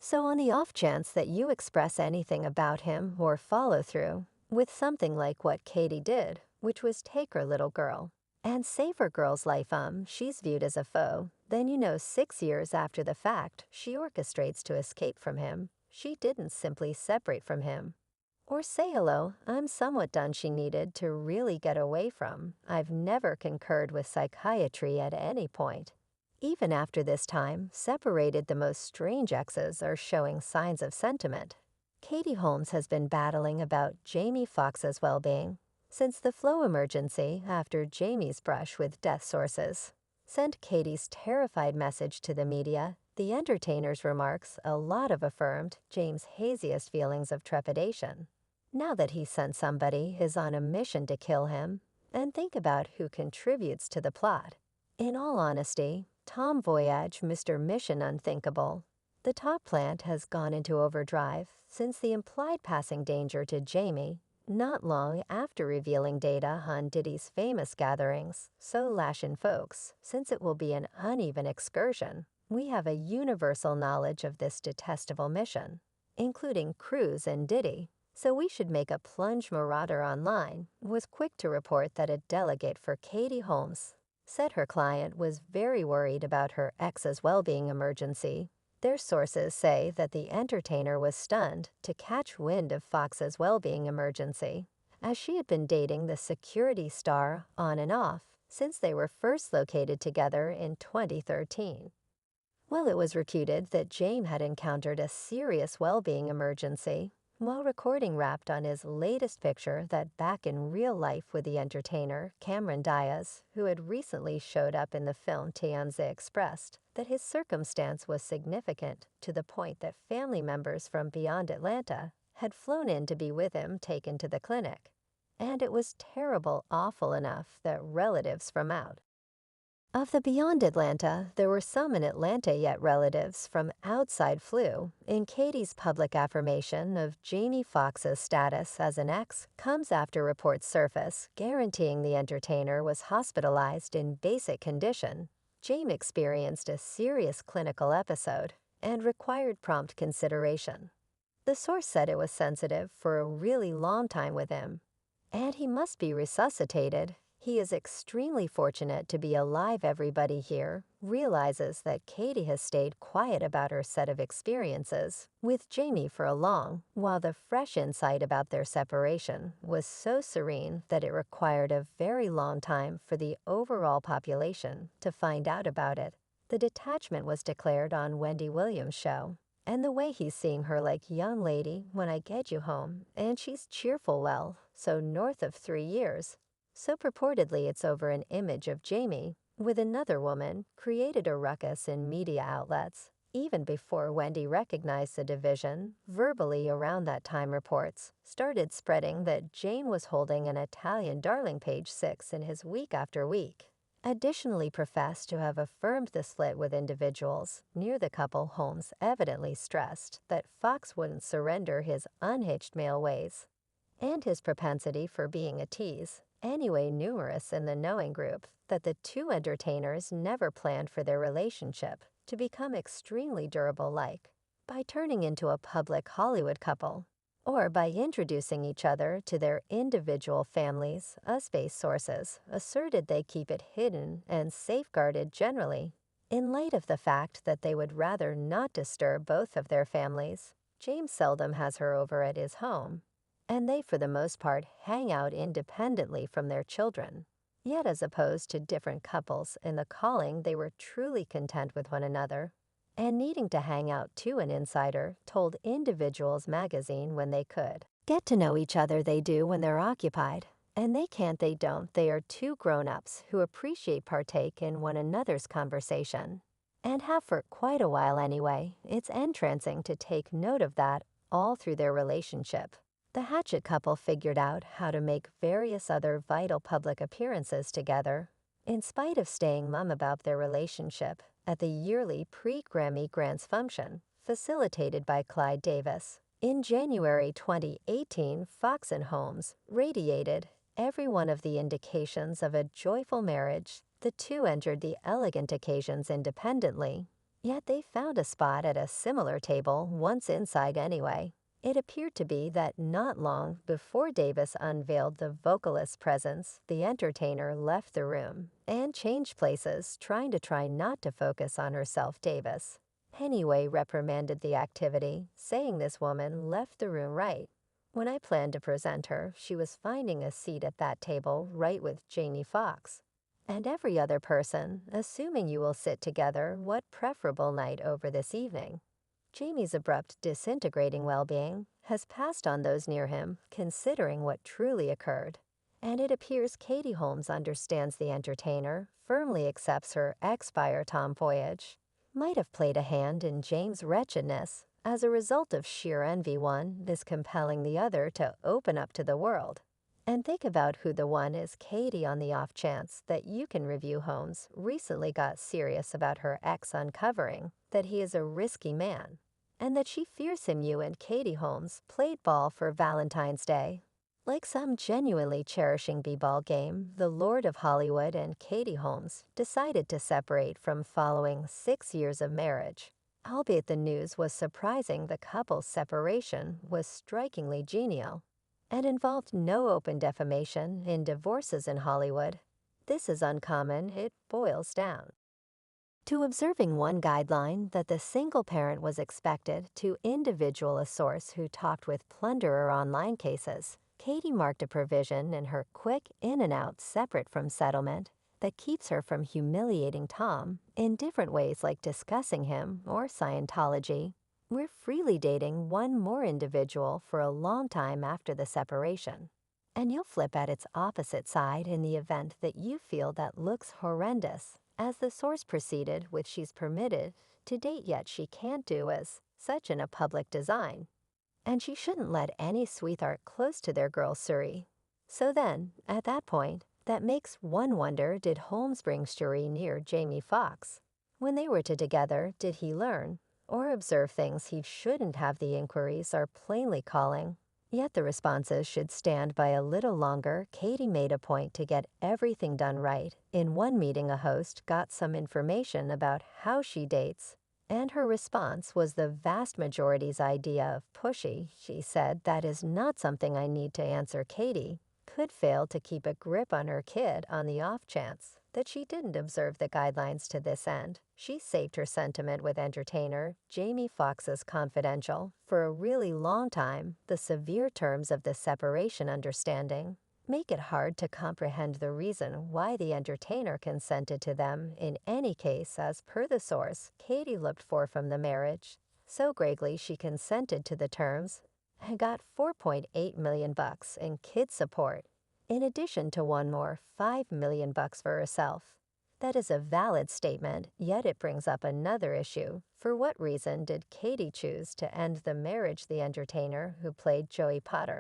So on the off chance that you express anything about him or follow through with something like what Katie did, which was take her little girl and save her girl's life, she's viewed as a foe, then you know 6 years after the fact, she orchestrates to escape from him. She didn't simply separate from him. Or say hello, I'm somewhat done she needed to really get away from. I've never concurred with psychiatry at any point. Even after this time, separated the most strange exes are showing signs of sentiment. Katie Holmes has been battling about Jamie Foxx's well-being since the flow emergency after Jamie's brush with death sources sent Katie's terrified message to the media. The entertainer's remarks a lot of affirmed James' haziest feelings of trepidation. Now that he sent somebody is on a mission to kill him, and think about who contributes to the plot. In all honesty, Tom Voyage, Mr. Mission Unthinkable. The top plant has gone into overdrive since the implied passing danger to Jamie, not long after revealing data on Diddy's famous gatherings, so lashin' folks, since it will be an uneven excursion. We have a universal knowledge of this detestable mission, including Cruz and Diddy, so we should make a plunge. Marauder Online was quick to report that a delegate for Katie Holmes said her client was very worried about her ex's well-being emergency. Their sources say that the entertainer was stunned to catch wind of Foxx's well-being emergency, as she had been dating the security star on and off since they were first located together in 2013. Well, it was reputed that James had encountered a serious well-being emergency while recording wrapped on his latest picture that back in real life with the entertainer Cameron Diaz, who had recently showed up in the film TMZ, expressed that his circumstance was significant to the point that family members from beyond Atlanta had flown in to be with him taken to the clinic. And it was terrible, awful enough that relatives from out of the beyond Atlanta, there were some in Atlanta yet relatives from outside flew. In Katie's public affirmation of Jamie Foxx's status as an ex comes after reports surface guaranteeing the entertainer was hospitalized in basic condition. Jamie experienced a serious clinical episode and required prompt consideration. The source said it was sensitive for a really long time with him, and he must be resuscitated. He is extremely fortunate to be alive. Everybody here realizes that Katie has stayed quiet about her set of experiences with Jamie for a long, while the fresh insight about their separation was so serene that it required a very long time for the overall population to find out about it. The detachment was declared on Wendy Williams' show, and the way he's seeing her like young lady when I get you home, and she's cheerful, well, so north of 3 years. So purportedly it's over an image of Jamie with another woman created a ruckus in media outlets. Even before Wendy recognized the division, verbally around that time reports started spreading that Jane was holding an Italian darling. Page 6 in his week after week. Additionally professed to have affirmed the split with individuals near the couple. Holmes evidently stressed that Foxx wouldn't surrender his unhitched male ways and his propensity for being a tease. Anyway, numerous in the knowing group that the two entertainers never planned for their relationship to become extremely durable, like by turning into a public Hollywood couple or by introducing each other to their individual families. Us-based sources asserted they keep it hidden and safeguarded generally in light of the fact that they would rather not disturb both of their families. James seldom has her over at his home, and they for the most part hang out independently from their children. Yet as opposed to different couples in the calling, they were truly content with one another and needing to hang out too. An insider told Individuals magazine when they could get to know each other they do when they're occupied, and they can't they don't. They are two grown-ups who appreciate partake in one another's conversation and have for quite a while anyway. It's entrancing to take note of that all through their relationship. The Hatchet couple figured out how to make various other vital public appearances together, in spite of staying mum about their relationship, at the yearly pre-Grammy Grants function, facilitated by Clyde Davis. In January 2018, Foxx and Holmes radiated every one of the indications of a joyful marriage. The two entered the elegant occasions independently, Yet they found a spot at a similar table once inside anyway. It appeared to be that not long before Davis unveiled the vocalist's presence, the entertainer left the room and changed places, try not to focus on herself, Davis. Anyway, reprimanded the activity, saying this woman left the room right. When I planned to present her, she was finding a seat at that table right with Jamie Foxx. And every other person, assuming you will sit together, what preferable night over this evening? Jamie's abrupt disintegrating well-being has passed on those near him, considering what truly occurred. And it appears Katie Holmes understands the entertainer, firmly accepts her ex-buyer tomboyage, might have played a hand in James' wretchedness. As a result of sheer envy, one is compelling the other to open up to the world. And think about who the one is, Katie, on the off chance that you can review Holmes recently got serious about her ex uncovering that he is a risky man, and that she fears him. You and Katie Holmes played ball for Valentine's Day. Like some genuinely cherishing b-ball game, the Lord of Hollywood and Katie Holmes decided to separate from following 6 years of marriage. Albeit the news was surprising, the couple's separation was strikingly genial and involved no open defamation in divorces in Hollywood. This is uncommon, it boils down to observing one guideline that the single parent was expected to individual a source who talked with plunderer online cases. Katie marked a provision in her quick in and out separate from settlement that keeps her from humiliating Tom in different ways, like discussing him or Scientology. We're freely dating one more individual for a long time after the separation. And you'll flip at its opposite side in the event that you feel that looks horrendous, as the source proceeded with she's permitted to date yet she can't do as such in a public design. And she shouldn't let any sweetheart close to their girl Suri. So then, at that point, that makes one wonder, did Holmes bring Suri near Jamie Foxx? When they were together, did he learn or observe things he shouldn't have? The inquiries are plainly calling. Yet the responses should stand by a little longer. Katie made a point to get everything done right. In one meeting, a host got some information about how she dates, and her response was the vast majority's idea of pushy. She said, "That is not something I need to answer." Katie could fail to keep a grip on her kid on the off chance that she didn't observe the guidelines to this end. She saved her sentiment with entertainer Jamie Foxx's confidential for a really long time. The severe terms of the separation understanding make it hard to comprehend the reason why the entertainer consented to them in any case. As per the source Katie looked for from the marriage, so greatly she consented to the terms and got $4.8 million in kid support, in addition to one more $5 million for herself. That is a valid statement, yet it brings up another issue. For what reason did Katie choose to end the marriage? The entertainer who played Joey Potter